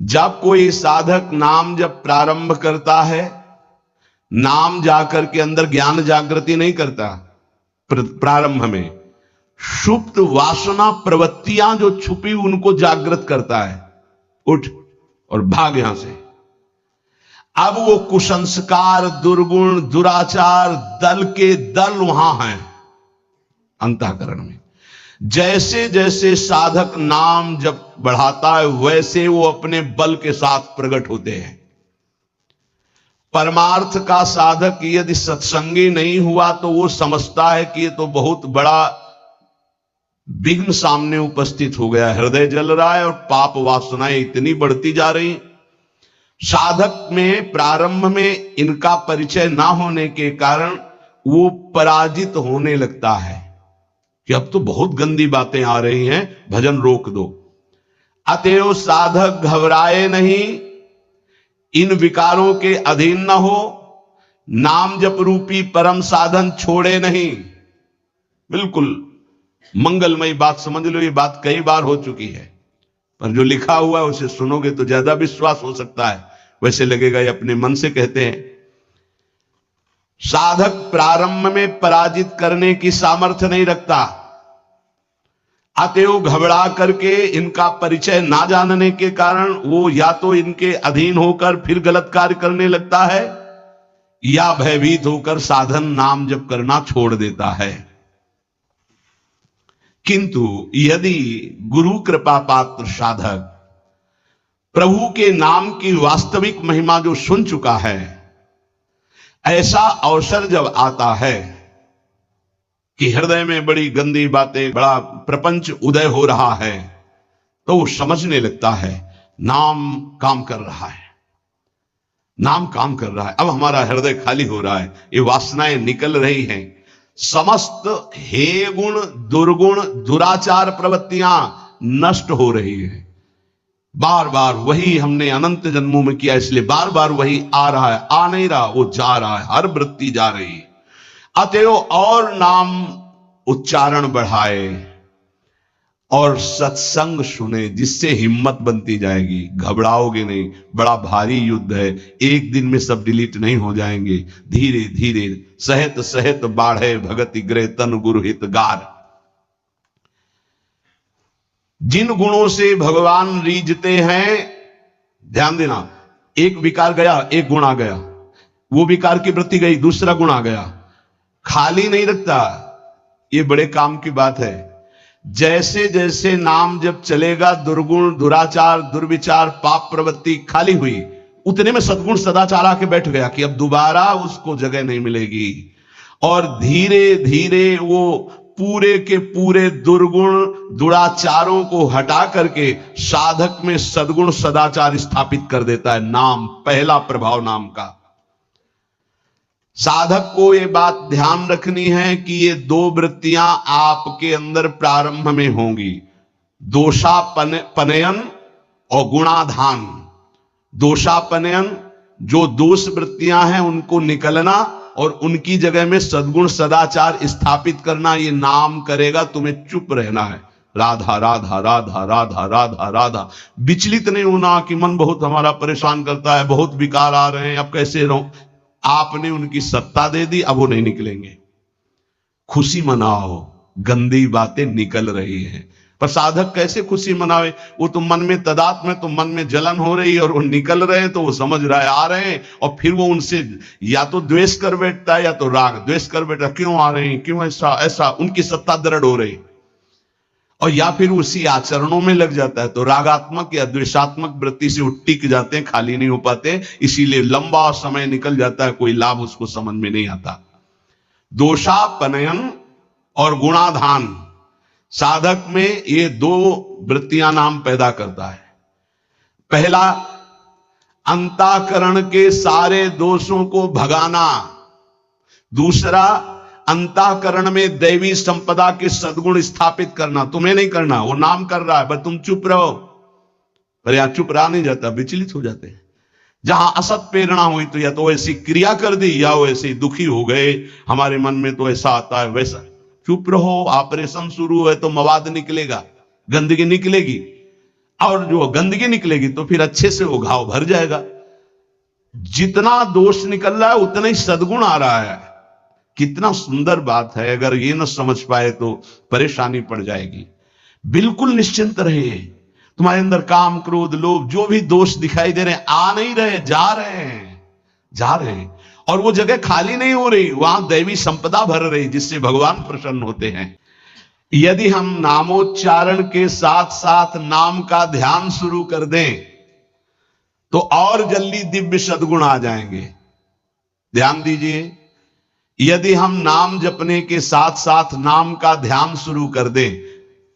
जब कोई साधक नाम जब प्रारंभ करता है, नाम जाकर के अंदर ज्ञान जागृति नहीं करता, प्रारंभ में सुप्त वासना प्रवृत्तियां जो छुपी उनको जागृत करता है, उठ और भाग यहां से। अब वो कुसंस्कार, दुर्गुण, दुराचार दल के दल वहां हैं अंतःकरण में। जैसे जैसे साधक नाम जब बढ़ाता है वैसे वो अपने बल के साथ प्रकट होते हैं। परमार्थ का साधक यदि सत्संगी नहीं हुआ तो वो समझता है कि ये तो बहुत बड़ा विघ्न सामने उपस्थित हो गया, हृदय जल रहा है और पाप वासनाएं इतनी बढ़ती जा रही। साधक में प्रारंभ में इनका परिचय ना होने के कारण वो पराजित होने लगता है कि अब तो बहुत गंदी बातें आ रही हैं, भजन रोक दो। अतएव साधक घबराए नहीं, इन विकारों के अधीन न हो, नाम जप रूपी परम साधन छोड़े नहीं। बिल्कुल मंगलमयी बात समझ लो, ये बात कई बार हो चुकी है, पर जो लिखा हुआ है उसे सुनोगे तो ज्यादा विश्वास हो सकता है, वैसे लगेगा ये अपने मन से कहते हैं। साधक प्रारंभ में पराजित करने की सामर्थ्य नहीं रखता, अतएव घबरा करके इनका परिचय ना जानने के कारण वो या तो इनके अधीन होकर फिर गलत कार्य करने लगता है या भयभीत होकर साधन नाम जप करना छोड़ देता है। किंतु यदि गुरु कृपा पात्र साधक प्रभु के नाम की वास्तविक महिमा जो सुन चुका है, ऐसा अवसर जब आता है कि हृदय में बड़ी गंदी बातें, बड़ा प्रपंच उदय हो रहा है, तो वो समझने लगता है नाम काम कर रहा है, नाम काम कर रहा है। अब हमारा हृदय खाली हो रहा है, ये वासनाएं निकल रही हैं, समस्त हे गुण, दुर्गुण, दुराचार प्रवृत्तियां नष्ट हो रही है। बार बार वही हमने अनंत जन्मों में किया, इसलिए बार बार वही आ रहा है, आ नहीं रहा, वो जा रहा है, हर वृत्ति जा रही है। अतएव और नाम उच्चारण बढ़ाए और सत्संग सुने, जिससे हिम्मत बनती जाएगी, घबराओगे नहीं। बड़ा भारी युद्ध है, एक दिन में सब डिलीट नहीं हो जाएंगे, धीरे धीरे सहत सहत बाढ़े भगति ग्रह तन गुरु हितगार। जिन गुणों से भगवान रीझते हैं, ध्यान देना, एक विकार गया, एक गुण आ गया, वो विकार की वृत्ति गई, दूसरा गुण आ गया, खाली नहीं रखता। ये बड़े काम की बात है। जैसे जैसे नाम जब चलेगा, दुर्गुण, दुराचार, दुर्विचार, पाप प्रवृत्ति खाली हुई, उतने में सद्गुण सदाचार आके बैठ गया कि अब दोबारा उसको जगह नहीं मिलेगी। और धीरे धीरे वो पूरे के पूरे दुर्गुण दुराचारों को हटा करके साधक में सद्गुण सदाचार स्थापित कर देता है। नाम, पहला प्रभाव नाम का। साधक को ये बात ध्यान रखनी है कि ये दो वृत्तियां आपके अंदर प्रारंभ में होंगी, दोषापनयन और गुणाधान। दोषापनयन, जो दोष वृत्तियां हैं उनको निकलना और उनकी जगह में सद्गुण सदाचार स्थापित करना, ये नाम करेगा। तुम्हें चुप रहना है, राधा राधा राधा राधा राधा राधा। विचलित नहीं होना कि मन बहुत हमारा परेशान करता है, बहुत विकार आ रहे हैं, अब कैसे रहूं। आपने उनकी सत्ता दे दी, अब वो नहीं निकलेंगे। खुशी मनाओ, गंदी बातें निकल रही हैं। पर साधक कैसे खुशी मनावे? वो तो मन में तदात्म है, तो मन में जलन हो रही है और वो निकल रहे हैं, तो वो समझ रहा है आ रहे हैं, और फिर वो उनसे या तो द्वेष कर बैठता है या तो राग। द्वेष कर बैठा, क्यों आ रहे हैं, क्यों ऐसा ऐसा, उनकी सत्ता दृढ़ हो रही। और या फिर उसी आचरणों में लग जाता है, तो रागात्मक या द्वेषात्मक वृत्ति से वो टिक जाते हैं, खाली नहीं हो पाते, इसीलिए लंबा समय निकल जाता है, कोई लाभ उसको समझ में नहीं आता। दोषापनयन और गुणाधान, साधक में ये दो वृत्तियां नाम पैदा करता है। पहला, अंतःकरण के सारे दोषों को भगाना। दूसरा, अंतःकरण में दैवी संपदा के सद्गुण स्थापित करना। तुम्हें नहीं करना, वो नाम कर रहा है, बस तुम चुप रहो। पर यहां चुप रहा नहीं जाता, विचलित हो जाते हैं। जहां असत प्रेरणा हुई तो या तो ऐसी क्रिया कर दी या वो ऐसे दुखी हो गए, हमारे मन में तो ऐसा आता है वैसा। चुप रहो, ऑपरेशन शुरू है तो मवाद निकलेगा, गंदगी निकलेगी। और जो गंदगी निकलेगी तो फिर अच्छे से वो घाव भर जाएगा। जितना दोष निकल रहा है उतना ही सद्गुण आ रहा है। कितना सुंदर बात है। अगर ये न समझ पाए तो परेशानी पड़ जाएगी। बिल्कुल निश्चिंत रहे। तुम्हारे अंदर काम, क्रोध, लोभ जो भी दोष दिखाई दे रहे हैं, आ नहीं रहे, जा रहे हैं, जा रहे हैं। और वो जगह खाली नहीं हो रही, वहां दैवी संपदा भर रही, जिससे भगवान प्रसन्न होते हैं। यदि हम नामोच्चारण के साथ साथ नाम का ध्यान शुरू कर दें तो और जल्दी दिव्य सद्गुण आ जाएंगे। ध्यान दीजिए, यदि हम नाम जपने के साथ साथ नाम का ध्यान शुरू कर दें,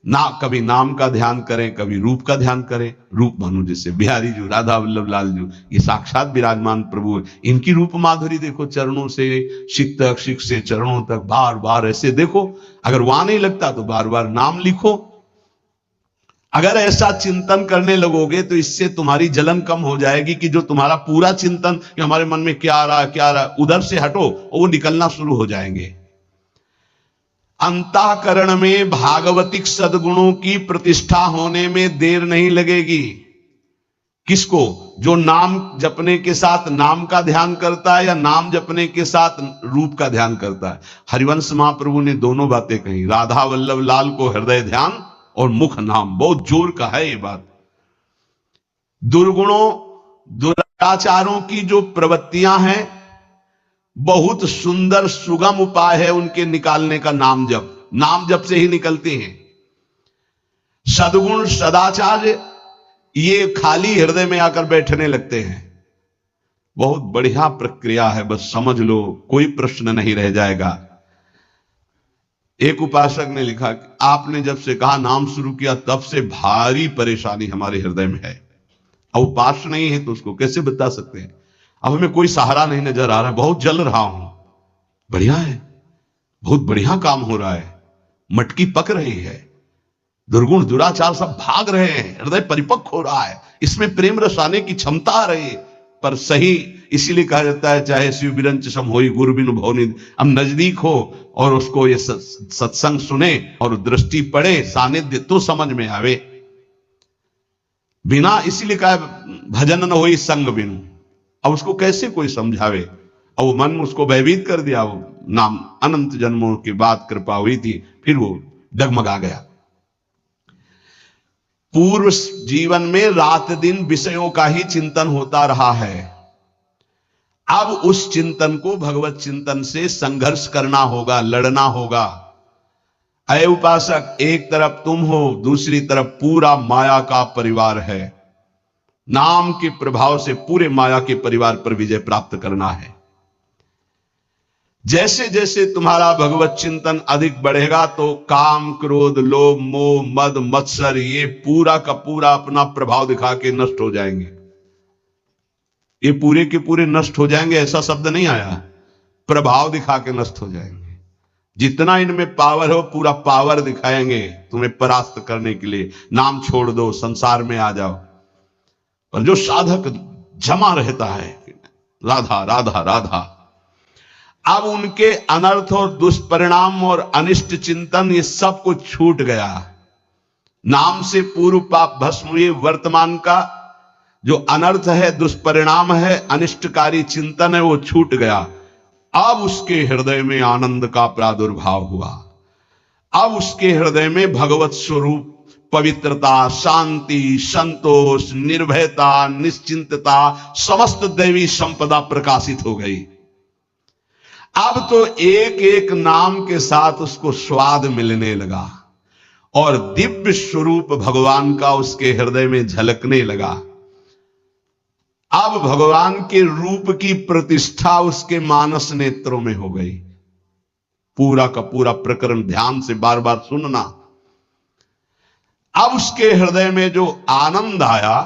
ना कभी नाम का ध्यान करें, कभी रूप का ध्यान करें। रूप मानो जैसे बिहारी जी, राधा वल्लभ लाल जी, ये साक्षात विराजमान प्रभु है। इनकी रूप माधुरी देखो, चरणों से शिक तक, शिक से चरणों तक, बार बार ऐसे देखो। अगर वहां नहीं लगता तो बार बार नाम लिखो। अगर ऐसा चिंतन करने लगोगे तो इससे तुम्हारी जलन कम हो जाएगी कि जो तुम्हारा पूरा चिंतन कि हमारे मन में क्या आ रहा है, क्या आ रहा है, उधर से हटो और वो निकलना शुरू हो जाएंगे। अंतःकरण में भागवतिक सद्गुणों की प्रतिष्ठा होने में देर नहीं लगेगी। किसको? जो नाम जपने के साथ नाम का ध्यान करता है या नाम जपने के साथ रूप का ध्यान करता है। हरिवंश महाप्रभु ने दोनों बातें कही। राधा वल्लभ लाल को हृदय ध्यान और मुख नाम, बहुत जोर का है ये बात। दुर्गुणों, दुराचारों की जो प्रवृत्तियां हैं, बहुत सुंदर सुगम उपाय है उनके निकालने का नाम जप। नाम जप से ही निकलते हैं। सद्गुण, सदाचार ये खाली हृदय में आकर बैठने लगते हैं। बहुत बढ़िया प्रक्रिया है, बस समझ लो, कोई प्रश्न नहीं रह जाएगा। एक उपासक ने लिखा कि आपने जब से कहा नाम शुरू किया तब से भारी परेशानी हमारे हृदय में है। अब उपास नहीं है तो उसको कैसे बता सकते हैं। अब हमें कोई सहारा नहीं नजर आ रहा है, बहुत जल रहा हूं। बढ़िया है, बहुत बढ़िया काम हो रहा है, मटकी पक रही है, दुर्गुण दुराचार सब भाग रहे हैं, हृदय परिपक्व हो रहा है, इसमें प्रेम रस आने की क्षमता आ रही है। पर सही इसीलिए कहा जाता है चाहे शिव बिरंच सम होई गुरु बिनु भवनि। अब नजदीक हो और उसको ये सत्संग सुने और दृष्टि पड़े, सानिध्य तो समझ में आवे। बिना, इसीलिए कहा भजन न होई संग बिनु। अब उसको कैसे कोई समझावे। और वो मन उसको भयभीत कर दिया। वो नाम अनंत जन्मों की बाद कृपा हुई थी, फिर वो डगमगा गया। पूर्व जीवन में रात दिन विषयों का ही चिंतन होता रहा है। अब उस चिंतन को भगवत चिंतन से संघर्ष करना होगा, लड़ना होगा। अय उपासक, एक तरफ तुम हो, दूसरी तरफ पूरा माया का परिवार है। नाम के प्रभाव से पूरे माया के परिवार पर विजय प्राप्त करना है। जैसे जैसे तुम्हारा भगवत चिंतन अधिक बढ़ेगा तो काम, क्रोध, लोभ, मोह, मद, मत्सर ये पूरा का पूरा अपना प्रभाव दिखा के नष्ट हो जाएंगे। ये पूरे के पूरे नष्ट हो जाएंगे ऐसा शब्द नहीं आया, प्रभाव दिखा के नष्ट हो जाएंगे। जितना इनमें पावर हो पूरा पावर दिखाएंगे तुम्हें परास्त करने के लिए। नाम छोड़ दो, संसार में आ जाओ। और जो साधक जमा रहता है राधा राधा राधा, अब उनके अनर्थ और दुष्परिणाम और अनिष्ट चिंतन ये सब कुछ छूट गया। नाम से पूर्व पाप भस्म हुए। वर्तमान का जो अनर्थ है, दुष्परिणाम है, अनिष्टकारी चिंतन है, वो छूट गया। अब उसके हृदय में आनंद का प्रादुर्भाव हुआ। अब उसके हृदय में भगवत स्वरूप, पवित्रता, शांति, संतोष, निर्भयता, निश्चिंतता, समस्त दैवी संपदा प्रकाशित हो गई। अब तो एक एक नाम के साथ उसको स्वाद मिलने लगा और दिव्य स्वरूप भगवान का उसके हृदय में झलकने लगा। अब भगवान के रूप की प्रतिष्ठा उसके मानस नेत्रों में हो गई। पूरा का पूरा प्रकरण ध्यान से बार बार सुनना। अब उसके हृदय में जो आनंद आया,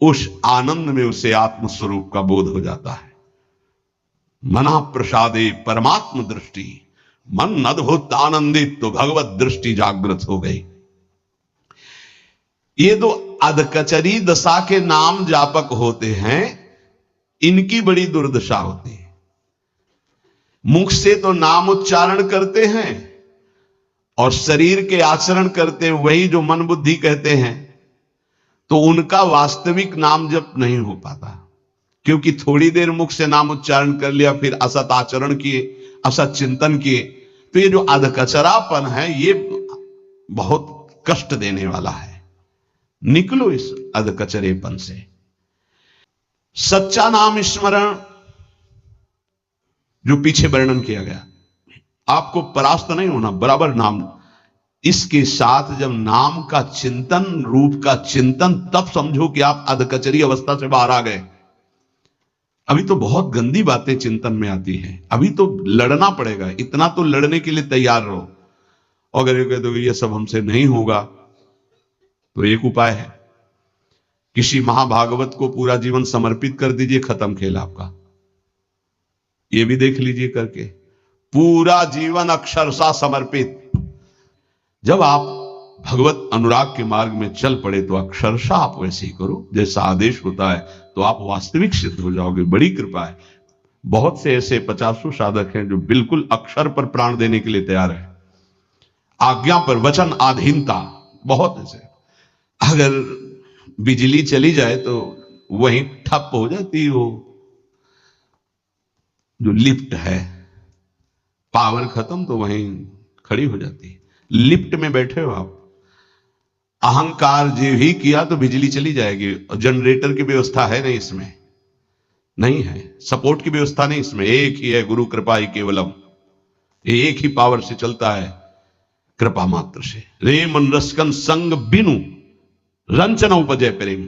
उस आनंद में उसे आत्मस्वरूप का बोध हो जाता है। मना प्रसादे परमात्म दृष्टि, मन अद्भुत आनंदित, तो भगवत दृष्टि जागृत हो गई। ये दो अधकचरी दशा के नाम जापक होते हैं, इनकी बड़ी दुर्दशा होती है। मुख से तो नाम उच्चारण करते हैं और शरीर के आचरण करते हैं वही जो मन बुद्धि कहते हैं। तो उनका वास्तविक नाम जप नहीं हो पाता, क्योंकि थोड़ी देर मुख से नाम उच्चारण कर लिया, फिर असत आचरण किए, असत चिंतन किए, तो ये जो अधकचरापन है ये बहुत कष्ट देने वाला है। निकलो इस अधकचरेपन से। सच्चा नाम स्मरण जो पीछे वर्णन किया गया, आपको परास्त नहीं होना, बराबर नाम। इसके साथ जब नाम का चिंतन, रूप का चिंतन, तब समझो कि आप अधकचरी अवस्था से बाहर आ गए। अभी तो बहुत गंदी बातें चिंतन में आती हैं, अभी तो लड़ना पड़ेगा, इतना तो लड़ने के लिए तैयार रहो। अगर ये कह दो ये सब हमसे नहीं होगा, तो एक उपाय है, किसी महाभागवत को पूरा जीवन समर्पित कर दीजिए, खत्म खेल आपका। ये भी देख लीजिए करके, पूरा जीवन अक्षरशः समर्पित। जब आप भगवत अनुराग के मार्ग में चल पड़े तो अक्षरशः आप वैसे ही करो जैसा आदेश होता है, तो आप वास्तविक सिद्ध हो जाओगे। बड़ी कृपा है। बहुत से ऐसे 50 साधक हैं जो बिल्कुल अक्षर पर प्राण देने के लिए तैयार है, आज्ञा पर वचन आधीनता, बहुत ऐसे। अगर बिजली चली जाए तो वहीं ठप हो जाती हो, जो लिफ्ट है, पावर खत्म तो वहीं खड़ी हो जाती है। लिफ्ट में बैठे हो आप, अहंकार जो ही किया तो बिजली चली जाएगी। जनरेटर की व्यवस्था है नहीं इसमें, नहीं है, सपोर्ट की व्यवस्था नहीं इसमें। एक ही है, गुरु कृपा ही केवलम, एक ही पावर से चलता है, कृपा मात्र से। रे मन रसकन संग बिनु रंचन उपजय प्रेम,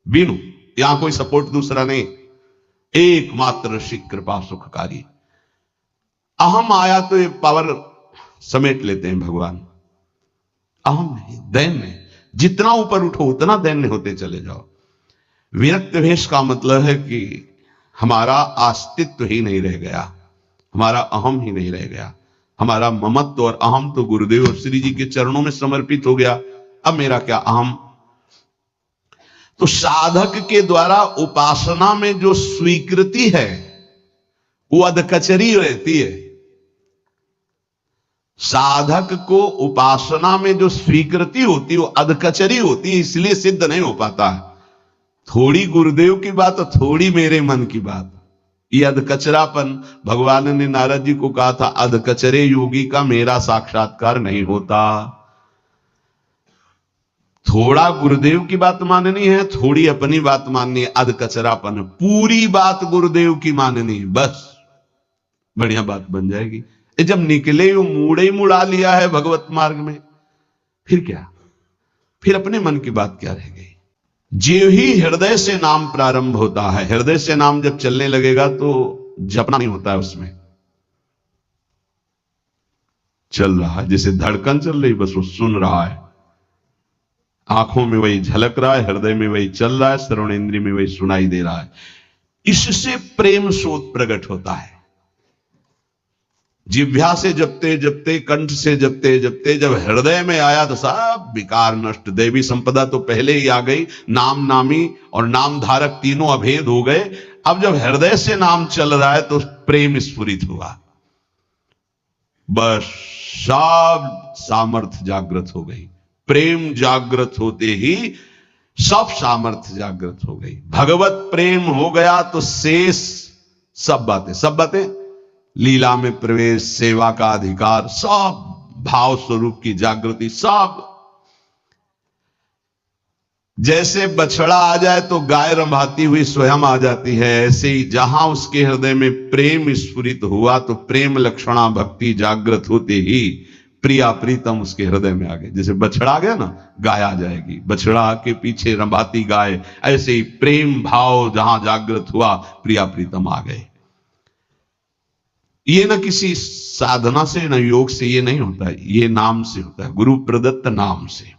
बिनु, यहां कोई सपोर्ट दूसरा नहीं, एकमात्र रसिक कृपा सुखकारी। अहम आया तो ये पावर समेट लेते हैं भगवान। अहम नहीं, दैन्य, जितना ऊपर उठो उतना दैन्य होते चले जाओ। विरक्त भेष का मतलब है कि हमारा अस्तित्व ही नहीं रह गया, हमारा अहम ही नहीं रह गया, हमारा ममत्व और अहम तो गुरुदेव और श्री जी के चरणों में समर्पित हो गया। अब मेरा क्या अहम। तो साधक के द्वारा उपासना में जो स्वीकृति है वो अधकचरी रहती है। साधक को उपासना में जो स्वीकृति होती है वो अधकचरी होती है, इसलिए सिद्ध नहीं हो पाता है। थोड़ी गुरुदेव की बात और थोड़ी मेरे मन की बात, ये अधकचरापन। भगवान ने नारद जी को कहा था, अधकचरे योगी का मेरा साक्षात्कार नहीं होता। थोड़ा गुरुदेव की बात माननी है, थोड़ी अपनी बात माननी है, अधकचरापन। पूरी बात गुरुदेव की माननी, बस बढ़िया बात बन जाएगी। जब निकले वो मूड़े ही मुड़ा लिया है भगवत मार्ग में, फिर क्या, फिर अपने मन की बात क्या रह गई। जो ही हृदय से नाम प्रारंभ होता है, हृदय से नाम जब चलने लगेगा तो जपना नहीं होता है, उसमें चल रहा है, जैसे धड़कन चल रही, बस वो सुन रहा है, आंखों में वही झलक रहा है, हृदय में वही चल रहा है, श्रवण इंद्रिय में वही सुनाई दे रहा है। इससे प्रेम शोध प्रकट होता है। जिह्वा से जपते जपते, कंठ से जपते जपते, जब हृदय में आया तो सब विकार नष्ट। देवी संपदा तो पहले ही आ गई, नाम नामी और नाम धारक तीनों अभेद हो गए। अब जब हृदय से नाम चल रहा है तो प्रेम स्फुरित हुआ, बस सब सामर्थ्य जागृत हो गई। प्रेम जागृत होते ही सब सामर्थ्य जागृत हो गई। भगवत प्रेम हो गया तो शेष सब बातें, लीला में प्रवेश, सेवा का अधिकार, सब भाव स्वरूप की जागृति, सब। जैसे बछड़ा आ जाए तो गाय रंभाती हुई स्वयं आ जाती है, ऐसे ही जहां उसके हृदय में प्रेम स्फुरित हुआ तो प्रेम लक्षणा भक्ति जागृत होते ही प्रिया प्रीतम उसके हृदय में आ गए। जैसे बछड़ा आ गया ना, गाय आ जाएगी, बछड़ा के पीछे रंभाती गाय, ऐसे ही प्रेम भाव जहां जागृत हुआ प्रिया प्रीतम आ गए। ये ना किसी साधना से, ना योग से ये नहीं होता है, ये नाम से होता है, गुरु प्रदत्त नाम से।